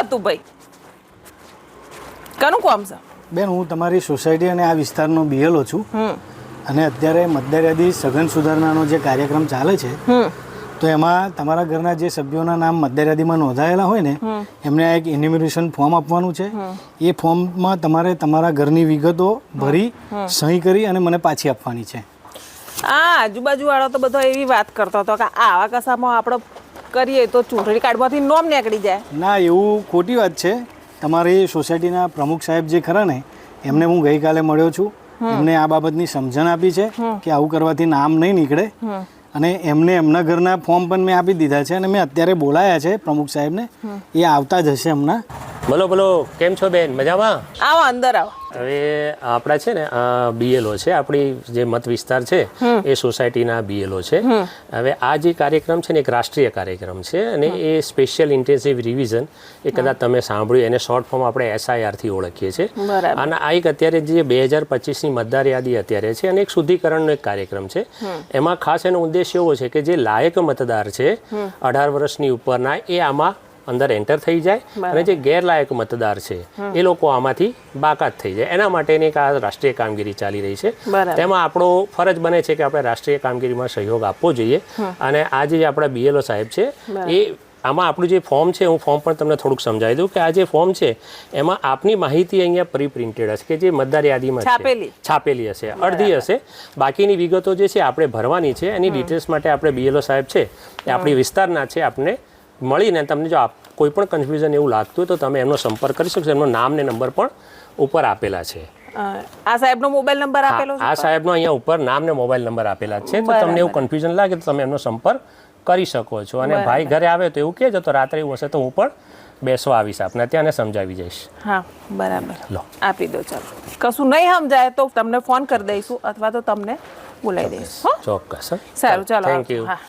હતું ભાઈ? કનું કોમ છે? બેન, હું તમારી સોસાયટી અને આ વિસ્તારનો બીએલઓ છું અને અત્યારે મતદાર યાદી સઘન સુધારણાનો જે કાર્યક્રમ ચાલે છે તો એમાં તમારા ઘરના જે સભ્યોના નામ મતદાર યાદીમાં નોંધાયેલા હોય ને એમને આ એક એન્યુમરેશન ફોર્મ આપવાનું છે. એ ફોર્મમાં તમારે તમારા ઘરની વિગતો ભરી સહી કરી અને મને પાછી આપવાની છે. આ આજુબાજુ વાળો તો બધો એવી વાત કરતો હતો કે આવા કસામાં આપણે કરીએ તો ચૂંટણી કાર્ડમાંથી નોમ નીકળી જાય. ના, એવું ખોટી વાત છે. તમારી સોસાયટીના પ્રમુખ સાહેબ જે ખરા ને એમને હું ગઈકાલે મળ્યો છું. એમને આ બાબતની સમજણ આપી છે કે આવું કરવાથી નામ નહીં નીકળે અને એમને એમના ઘરના ફોર્મ પણ મેં આપી દીધા છે અને મેં અત્યારે બોલાયા છે પ્રમુખ સાહેબને. એ આવતા જ હશે હમણાં. બોલો બોલો, કેમ છો બેન? મજામાં? આવો અંદર આવો. હવે આપણા છે ને બીએલઓ છે, આપણી જે મત વિસ્તાર છે એ સોસાયટીના બીએલઓ છે. હવે આ જે કાર્યક્રમ છે ને એક રાષ્ટ્રીય કાર્યક્રમ છે અને એ સ્પેશિયલ ઇન્ટેન્સિવ રિવિઝન, એ કદાચ તમે સાંભળ્યું, એને શોર્ટ ફોર્મ આપણે SIR થી ઓળખીએ છીએ. અને આ એક અત્યારે જે 2025ની મતદાર યાદી અત્યારે છે અને એક શુદ્ધિકરણનો એક કાર્યક્રમ છે. એમાં ખાસ એનો ઉદ્દેશ એવો છે કે જે લાયક મતદાર છે 18 વર્ષની ઉપરના, એ આમાં અંદર એન્ટર થઈ જાય અને જે ગેરલાયક મતદાર છે એ લોકો આમાંથી બાકાત થઈ જાય. એના માટેની એક આ રાષ્ટ્રીય કામગીરી ચાલી રહી છે. તેમાં આપણો ફરજ બને છે કે આપણે રાષ્ટ્રીય કામગીરીમાં સહયોગ આપવો જોઈએ. અને આ જે આપણા બીએલઓ સાહેબ છે એ આમાં આપણું જે ફોર્મ છે, હું ફોર્મ પણ તમને થોડુંક સમજાવી દઉં કે આ જે ફોર્મ છે એમાં આપની માહિતી અહીંયા પ્રિપ્રિન્ટેડ હશે કે જે મતદાર યાદીમાં છાપેલી હશે, અડધી હશે. બાકીની વિગતો જે છે આપણે ભરવાની છે. એની ડિટેલ્સ માટે આપણે બીએલઓ સાહેબ છે એ આપણી વિસ્તારના છે, આપણે મળીને તમને જો કોઈ પણ કન્ફ્યુઝન એવું લાગતું હોય તો તમે એમનો સંપર્ક કરી શકશો. એમનો નામ ને નંબર પણ ઉપર આપેલા છે. આ સાહેબનો મોબાઈલ નંબર આપેલો છે? આ સાહેબનો અહીંયા ઉપર નામ ને મોબાઈલ નંબર આપેલા છે. તો તમને એવું કન્ફ્યુઝન લાગે તો તમે એમનો સંપર્ક કરી શકો છો. અને ભાઈ ઘરે આવે તો એવું કહેજો, તો રાત્રે એવું હશે તો હું પણ બેસવા આવીશ આપને ત્યાં ને સમજાવી જઈશ. હા, બરાબર. લો, આપી દો. ચાલો, કશું નહીં સમજાય તો તમને ફોન કરી દઈશું અથવા તો તમને બોલાવી દઈશું. ચોક્કસ. સારું, ચાલો. Thank you. હા.